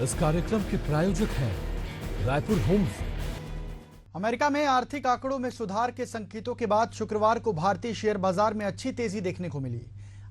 इस कार्यक्रम के प्रायोजक हैं रायपुर होम्स। अमेरिका में आर्थिक आंकड़ों में सुधार के संकेतों के बाद शुक्रवार को भारतीय शेयर बाजार में अच्छी तेजी देखने को मिली।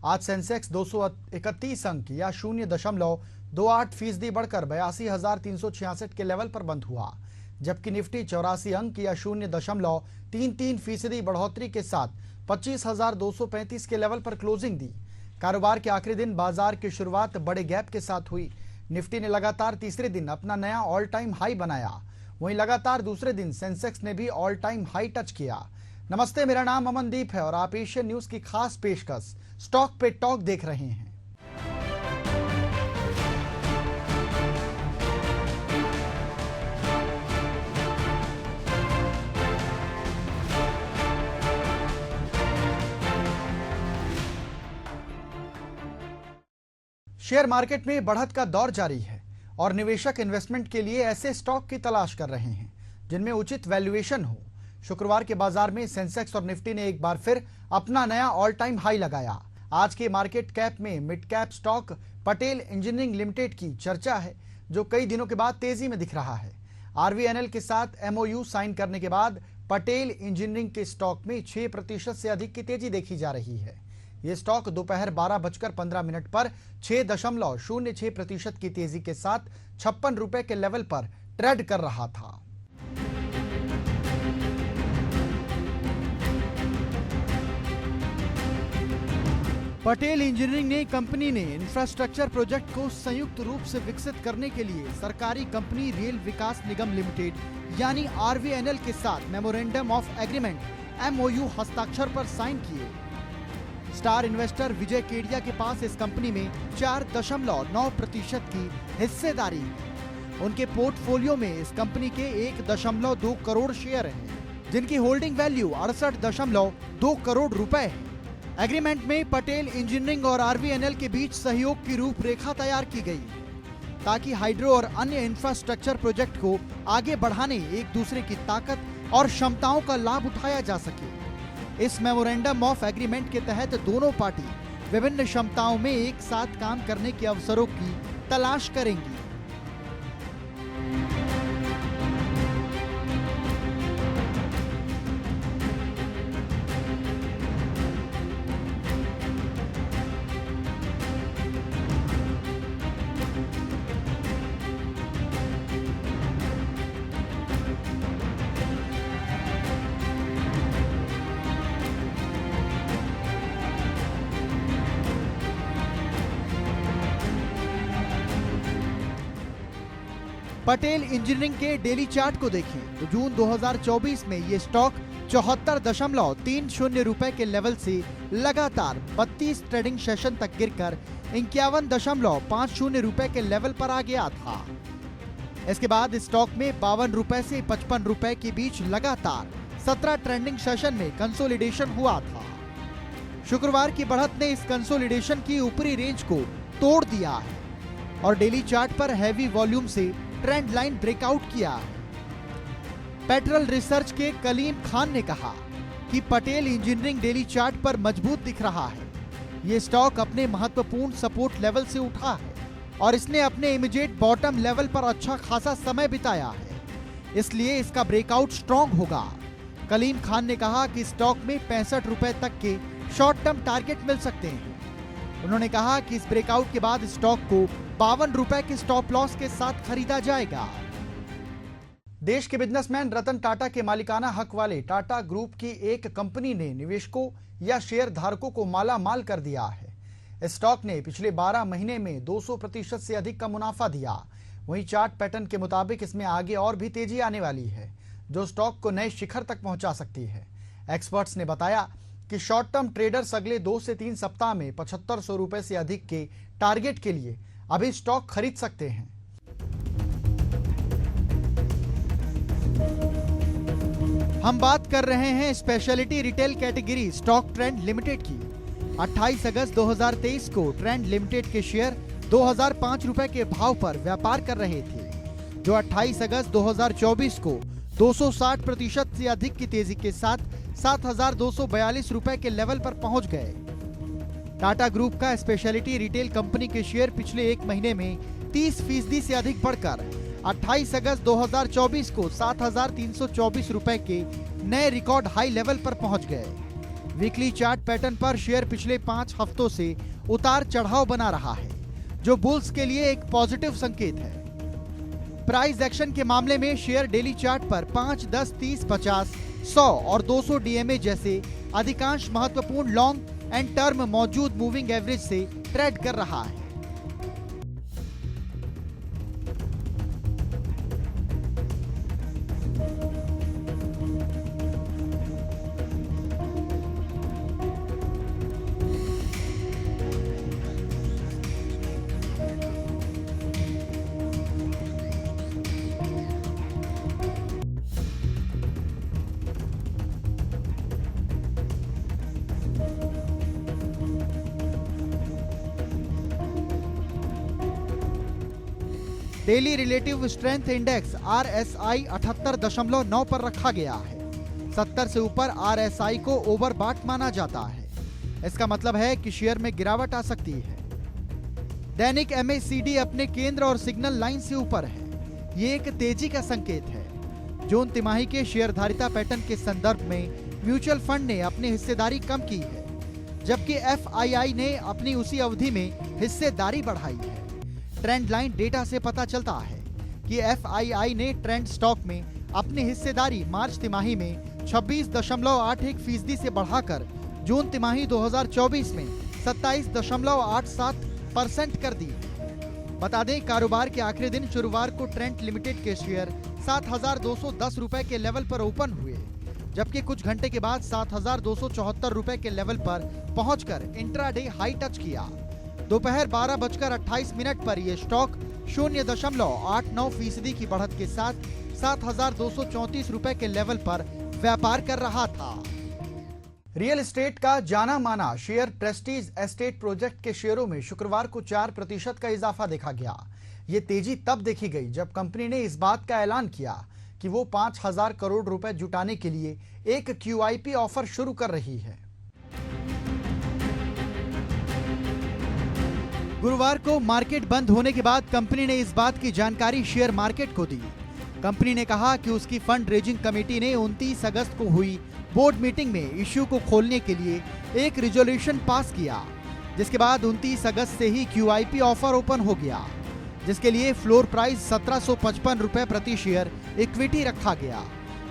आज सेंसेक्स 231 अंक या 0.28% बढ़कर 82,366 के लेवल पर बंद हुआ, जबकि निफ्टी 84 अंक या 0.33% बढ़ोतरी के साथ 25,235 के लेवल पर क्लोजिंग दी। कारोबार के आखिरी दिन बाजार की शुरुआत बड़े गैप के साथ हुई। निफ्टी ने लगातार तीसरे दिन अपना नया ऑल टाइम हाई बनाया, वहीं लगातार दूसरे दिन सेंसेक्स ने भी ऑल टाइम हाई टच किया। नमस्ते, मेरा नाम अमनदीप है और आप एशियन न्यूज की खास पेशकश स्टॉक पे टॉक देख रहे हैं। शेयर मार्केट में बढ़त का दौर जारी है और निवेशक इन्वेस्टमेंट के लिए ऐसे स्टॉक की तलाश कर रहे हैं जिनमें उचित वैल्यूएशन हो। शुक्रवार के बाजार में सेंसेक्स और निफ्टी ने एक बार फिर अपना नया ऑल टाइम हाई लगाया। आज के मार्केट कैप में mid cap stock Patel engineering limited की चर्चा है, जो कई दिनों के बाद तेजी में दिख रहा है। RVNL के साथ MOU साइन करने के बाद पटेल इंजीनियरिंग के स्टॉक में 6% से अधिक की तेजी देखी जा रही है। ये स्टॉक दोपहर 12:15 पर 6.06% की तेजी के साथ 56 रुपए के लेवल पर ट्रेड कर रहा था। पटेल इंजीनियरिंग कंपनी ने इंफ्रास्ट्रक्चर प्रोजेक्ट को संयुक्त रूप से विकसित करने के लिए सरकारी कंपनी रेल विकास निगम लिमिटेड यानी RVNL के साथ मेमोरेंडम ऑफ एग्रीमेंट MOU हस्ताक्षर पर साइन किए। स्टार इन्वेस्टर विजय केडिया के पास इस कंपनी में 4.9% की हिस्सेदारी है। उनके पोर्टफोलियो में इस कंपनी के 1.2 करोड़ शेयर हैं, जिनकी होल्डिंग वैल्यू 68.2 करोड़ रुपए है। एग्रीमेंट में पटेल इंजीनियरिंग और RVNL के बीच सहयोग की रूपरेखा तैयार की गई है, ताकि हाइड्रो और अन्य इंफ्रास्ट्रक्चर प्रोजेक्ट को आगे बढ़ाने एक दूसरे की ताकत और क्षमताओं का लाभ उठाया जा सके। इस मेमोरेंडम ऑफ एग्रीमेंट के तहत दोनों पार्टी विभिन्न क्षमताओं में एक साथ काम करने के अवसरों की तलाश करेंगी। पटेल इंजीनियरिंग के डेली चार्ट को देखें तो जून 2024 में ये स्टॉक 74.30 रुपए के लेवल से लगातार 32 ट्रेडिंग सेशन तक गिरकर 51.50 रुपए के लेवल पर आ गया था। इसके बाद स्टॉक में 52 रुपए से 55 रुपए के बीच लगातार 17 ट्रेंडिंग सेशन में कंसोलिडेशन हुआ था। शुक्रवार की बढ़त ने इस कंसोलिडेशन की ऊपरी रेंज को तोड़ दिया है और डेली चार्ट पर हैवी वॉल्यूम से ट्रेंड लाइन ब्रेकआउट किया है। पेट्रोल रिसर्च के कलीम खान ने कहा कि पटेल इंजीनियरिंग डेली चार्ट पर मजबूत दिख रहा है। ये स्टॉक अपने महत्वपूर्ण सपोर्ट लेवल से उठा है और इसने अपने इमीडिएट बॉटम लेवल पर अच्छा खासा समय बिताया है, इसलिए इसका ब्रेकआउट स्ट्रॉन्ग होगा। कलीम खान ने कहा कि स्टॉक में 65 रुपए तक के शॉर्ट टर्म टारगेट मिल सकते हैं। उन्होंने कहा कि इस ब्रेकआउट के बाद स्टॉक को 52 रुपए के स्टॉप लॉस के साथ खरीदा जाएगा। देश के बिजनेसमैन रतन टाटा के मालिकाना हक वाले टाटा ग्रुप की एक कंपनी ने निवेशकों या शेयर धारकों को माला माल कर दिया है। इस स्टॉक ने पिछले 12 महीने में 200% से अधिक का मुनाफा दिया। वहीं चार्ट पैटर्न के मुताबिक इसमें आगे और भी तेजी आने वाली है, जो स्टॉक को नए शिखर तक पहुंचा सकती है। एक्सपर्ट्स ने बताया कि शॉर्ट टर्म ट्रेडर्स अगले 2 से 3 सप्ताह में 7500 रुपए से अधिक के टारगेट के लिए अभी स्टॉक खरीद सकते हैं। हम बात कर रहे हैं speciality retail category stock trend limited की। 28 अगस्त 2023 को ट्रेंड लिमिटेड के शेयर 2005 रुपए के भाव पर व्यापार कर रहे थे, जो 28 अगस्त 2024 को 260% से अधिक की तेजी के साथ 7,242 रुपए के लेवल पर पहुंच गए। टाटा ग्रुप का स्पेशलिटी रिटेल कंपनी के शेयर पिछले एक महीने में 30% से अधिक बढ़कर 28 अगस्त 2024 को 7,324 रुपए के नए रिकॉर्ड हाई लेवल पर पहुंच गए। वीकली चार्ट पैटर्न पर शेयर पिछले 5 हफ्तों से उतार चढ़ाव बना रहा है, जो बुल्स के लिए एक पॉजिटिव संकेत है। प्राइस एक्शन के मामले में शेयर डेली चार्ट पर 5, 10, 30, 50, 100 और 200 डीएमए जैसे अधिकांश महत्वपूर्ण लॉन्ग एंड टर्म मौजूद मूविंग एवरेज से ट्रेड कर रहा है। Daily relative strength index RSI 78.9 पर रखा गया है। 70 से ऊपर RSI को ओवरबॉट माना जाता है। इसका मतलब है कि शेयर में गिरावट आ सकती है। दैनिक MACD अपने केंद्र और सिग्नल लाइन से ऊपर है। ये एक तेजी का संकेत है। जून तिमाही के शेयरधारिता पैटर्न के संदर्भ में म्यूचुअल फंड ने अपनी हिस्सेदारी कम की है, जबकि FII ने अपनी उसी अवधि में हिस्सेदारी बढ़ाई है। ट्रेंड लाइन डेटा से पता चलता है कि FII ने ट्रेंड स्टॉक में अपनी हिस्सेदारी मार्च तिमाही में 26.81% से बढ़ाकर जून तिमाही 2024 में 27.87% कर दी। बता दें, कारोबार के आखिरी दिन शुक्रवार को ट्रेंड लिमिटेड के शेयर 7,210 रुपए के लेवल पर ओपन हुए, जबकि कुछ घंटे के बाद 7,274 रुपए के लेवल पर पहुंचकर इंट्राडे हाई टच किया। दोपहर 12:28 पर यह स्टॉक 0.89% की बढ़त के साथ 7,234 रुपए के लेवल पर व्यापार कर रहा था। रियल एस्टेट का जाना माना शेयर प्रेस्टीज एस्टेट प्रोजेक्ट के शेयरों में शुक्रवार को 4% का इजाफा देखा गया। ये तेजी तब देखी गई जब कंपनी ने इस बात का ऐलान किया कि वो 5,000 करोड़ रुपए जुटाने के लिए एक QIP ऑफर शुरू कर रही है। गुरुवार को मार्केट बंद होने के बाद कंपनी ने इस बात की जानकारी शेयर मार्केट को दी। कंपनी ने कहा कि उसकी फंड रेजिंग कमेटी ने 29 अगस्त को हुई बोर्ड मीटिंग में इश्यू को खोलने के लिए एक रिजोल्यूशन पास किया, जिसके बाद 29 अगस्त से ही QIP ऑफर ओपन हो गया, जिसके लिए फ्लोर प्राइस 1755 रुपए प्रति शेयर इक्विटी रखा गया।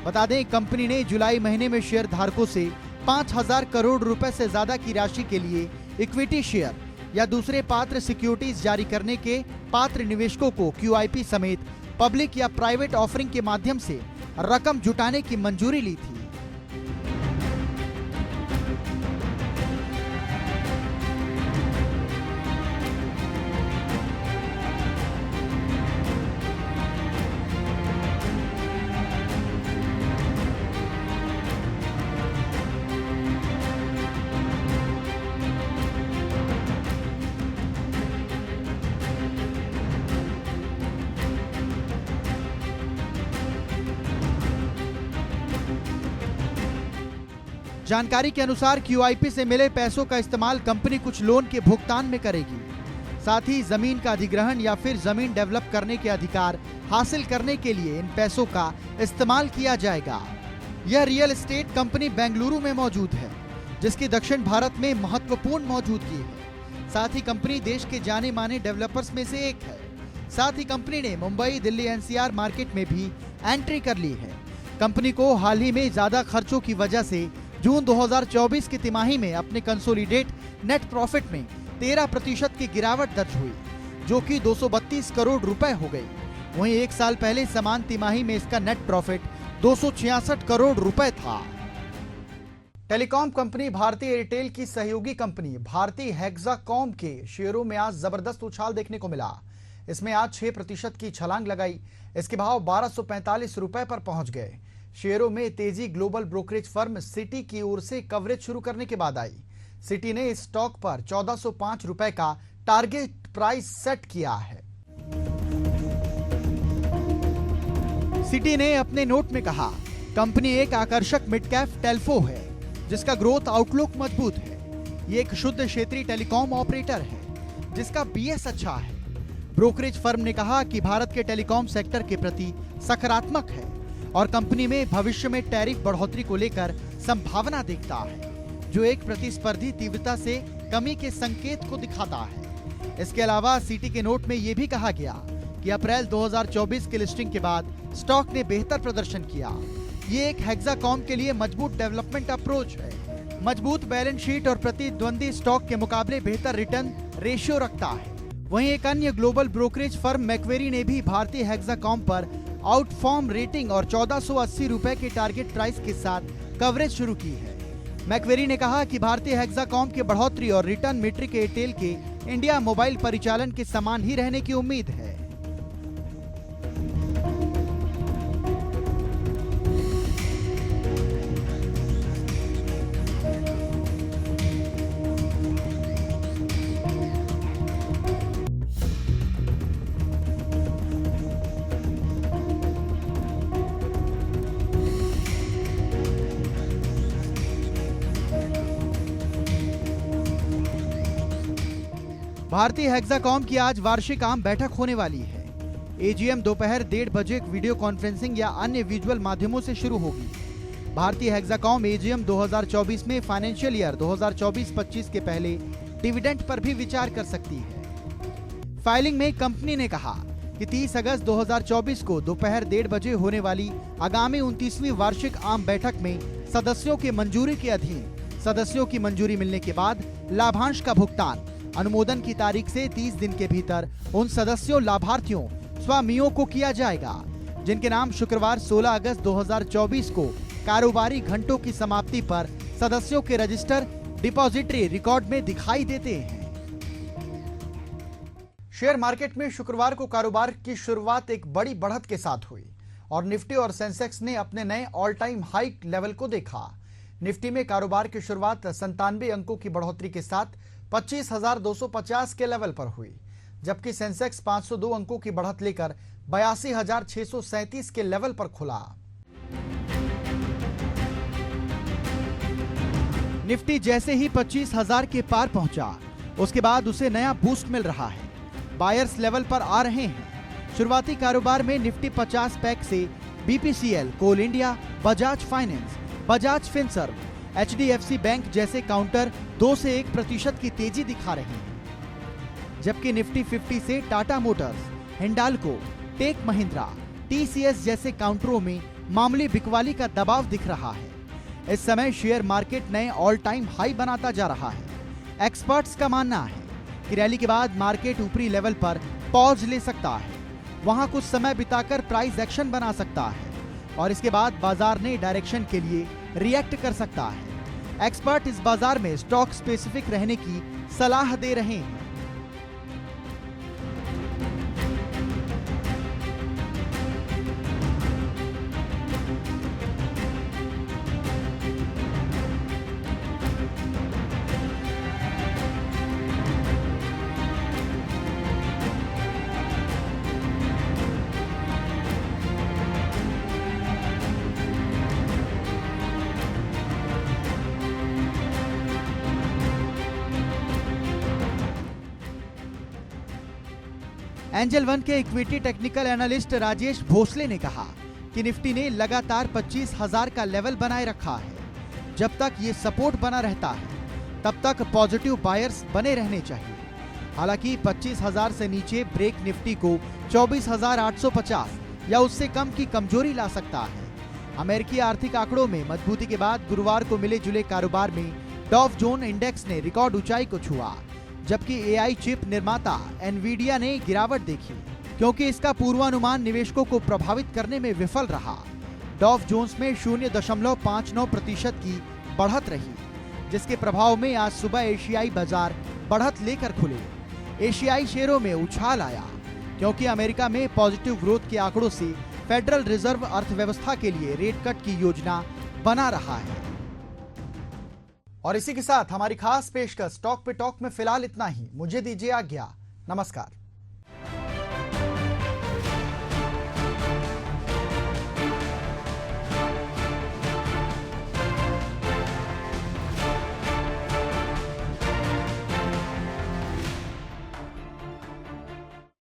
बता दें, कंपनी ने जुलाई महीने में शेयर धारकों से 5,000 करोड़ रुपए से ज्यादा की राशि के लिए इक्विटी शेयर या दूसरे पात्र सिक्योरिटीज जारी करने के पात्र निवेशकों को QIP समेत पब्लिक या प्राइवेट ऑफरिंग के माध्यम से रकम जुटाने की मंजूरी ली थी। जानकारी के अनुसार QIP से मिले पैसों का इस्तेमाल कंपनी कुछ लोन के भुगतान में करेगी। साथ ही जमीन का अधिग्रहण या फिर जमीन डेवलप करने के अधिकार हासिल करने के लिए इन पैसों का इस्तेमाल किया जाएगा। यह रियल एस्टेट कंपनी बेंगलुरु में मौजूद है, जिसकी दक्षिण भारत में महत्वपूर्ण मौजूदगी है। साथ ही कंपनी देश के जाने माने डेवलपर्स में से एक है। साथ ही कंपनी ने मुंबई, दिल्ली NCR मार्केट में भी एंट्री कर ली है। कंपनी को हाल ही में ज्यादा खर्चों की वजह से जून 2024 की तिमाही में अपने कंसोलिडेट नेट प्रॉफिट में 13% की गिरावट दर्ज हुई, जो कि 232 करोड़ रुपए हो गई। वहीं एक साल पहले समान तिमाही में इसका नेट प्रॉफिट 266 करोड़ रुपए था। टेलीकॉम कंपनी भारती एयरटेल की सहयोगी कंपनी भारती हेक्साकॉम के शेयरों में आज जबरदस्त उछाल देखने को मिला। इसमें आज 6% की छलांग लगाई। इसके भाव 1245 रुपए पर पहुंच गए। शेयरों में तेजी ग्लोबल ब्रोकरेज फर्म सिटी की ओर से कवरेज शुरू करने के बाद आई। सिटी ने इस स्टॉक पर 1405 रुपए का टारगेट प्राइस सेट किया है। सिटी ने अपने नोट में कहा, कंपनी एक आकर्षक मिड कैप टेल्को है जिसका ग्रोथ आउटलुक मजबूत है। ये एक शुद्ध क्षेत्रीय टेलीकॉम ऑपरेटर है जिसका बीएस अच्छा है। ब्रोकरेज फर्म ने कहा कि भारत के टेलीकॉम सेक्टर के प्रति सकारात्मक है और कंपनी में भविष्य में टैरिफ बढ़ोतरी को लेकर संभावना देखता है, जो एक प्रतिस्पर्धी तीव्रता से कमी के संकेत को दिखाता है। इसके अलावा सीटी के नोट में यह भी कहा गया कि अप्रैल 2024 के लिस्टिंग के बाद स्टॉक ने बेहतर प्रदर्शन किया। ये एक हेक्साकॉम के लिए मजबूत डेवलपमेंट अप्रोच है। मजबूत बैलेंस शीट और प्रतिद्वंदी स्टॉक के मुकाबले बेहतर रिटर्न रेशियो रखता है। वहीं एक अन्य ग्लोबल ब्रोकरेज फर्म मैक्वेरी ने भी भारतीय हेक्साकॉम पर आउटफॉर्म रेटिंग और 1480 रुपए के टारगेट प्राइस के साथ कवरेज शुरू की है। मैक्वेरी ने कहा कि भारतीय हेक्साकॉम के बढ़ोतरी और रिटर्न मीट्रिक एयरटेल के इंडिया मोबाइल परिचालन के समान ही रहने की उम्मीद है। भारतीय हेक्साकॉम की आज वार्षिक आम बैठक होने वाली है। एजीएम दोपहर 1:30 बजे वीडियो कॉन्फ्रेंसिंग या अन्य विजुअल माध्यमों से शुरू होगी। भारतीय हेक्साकॉम एजीएम 2024 में फाइनेंशियल ईयर 2024-25 के पहले डिविडेंड पर भी विचार कर सकती है। फाइलिंग में कंपनी ने कहा कि 30 अगस्त 2024 को दोपहर 1:30 बजे होने वाली आगामी 29वीं वार्षिक आम बैठक में सदस्यों के मंजूरी के अधीन सदस्यों की मंजूरी मिलने के बाद लाभांश का भुगतान अनुमोदन की तारीख से 30 दिन के भीतर उन सदस्यों लाभार्थियों स्वामियों को किया जाएगा जिनके नाम शुक्रवार 16 अगस्त 2024 को कारोबारी घंटों की समाप्ति पर सदस्यों के रजिस्टर डिपॉजिटरी रिकॉर्ड में दिखाई देते हैं। शेयर मार्केट में शुक्रवार को कारोबार की शुरुआत एक बड़ी बढ़त के साथ हुई और निफ्टी और सेंसेक्स ने अपने नए ऑल टाइम हाई लेवल को देखा। निफ्टी में कारोबार की शुरुआत 97 अंकों की बढ़ोतरी के साथ 25,250 के लेवल पर हुई, जबकि सेंसेक्स 502 अंकों की बढ़त लेकर 82,637 के लेवल पर खुला। निफ्टी जैसे ही 25,000 के पार पहुंचा, उसके बाद उसे नया बूस्ट मिल रहा है। बायर्स लेवल पर आ रहे हैं। शुरुआती कारोबार में निफ्टी 50 पैक से बीपीसीएल, कोल इंडिया, बजाज फाइनेंस, बजाज फिनसर्व, एचडीएफसी बैंक जैसे काउंटर 2 से 1% की तेजी दिखा रहे हैं, जबकि निफ्टी 50 से Tata Motors, Hindalco, Tech Mahindra, TCS जैसे काउंटरों में मामूली बिकवाली का दबाव दिख रहा है। इस समय शेयर मार्केट नए ऑल टाइम हाई बनाता जा रहा है। एक्सपर्ट्स का मानना है कि रैली के बाद मार्केट ऊपरी लेवल पर पॉज ले सकता है, वहां कुछ समय बिताकर प्राइस एक्शन बना सकता है और इसके बाद बाजार ने डायरेक्शन के लिए रिएक्ट कर सकता है। एक्सपर्ट इस बाजार में स्टॉक स्पेसिफिक रहने की सलाह दे रहे हैं। एंजल वन के equity technical analyst Rajesh Bhosale ने कहा कि निफ्टी ने लगातार 25,000 का लेवल बनाए रखा है। जब तक ये सपोर्ट बना रहता है तब तक पॉजिटिव बायर्स बने रहने चाहिए। हालांकि 25,000 से नीचे ब्रेक निफ्टी को 24,850 या उससे कम की कमजोरी ला सकता है। अमेरिकी आर्थिक आंकड़ों में मजबूती के बाद गुरुवार को मिले जुले कारोबार में डॉव जोन इंडेक्स ने रिकॉर्ड ऊंचाई को छुआ, जबकि एआई चिप निर्माता एनवीडिया ने गिरावट देखी क्योंकि इसका पूर्वानुमान निवेशकों को प्रभावित करने में विफल रहा। डॉव जोन्स में 0.59% की बढ़त रही, जिसके प्रभाव में आज सुबह एशियाई बाजार बढ़त लेकर खुले। एशियाई शेयरों में उछाल आया क्योंकि अमेरिका में पॉजिटिव ग्रोथ के आंकड़ों से फेडरल रिजर्व अर्थव्यवस्था के लिए रेट कट की योजना बना रहा है। और इसी के साथ हमारी खास पेशकश टॉक पे टॉक में फिलहाल इतना ही। मुझे दीजिए आज्ञा। नमस्कार।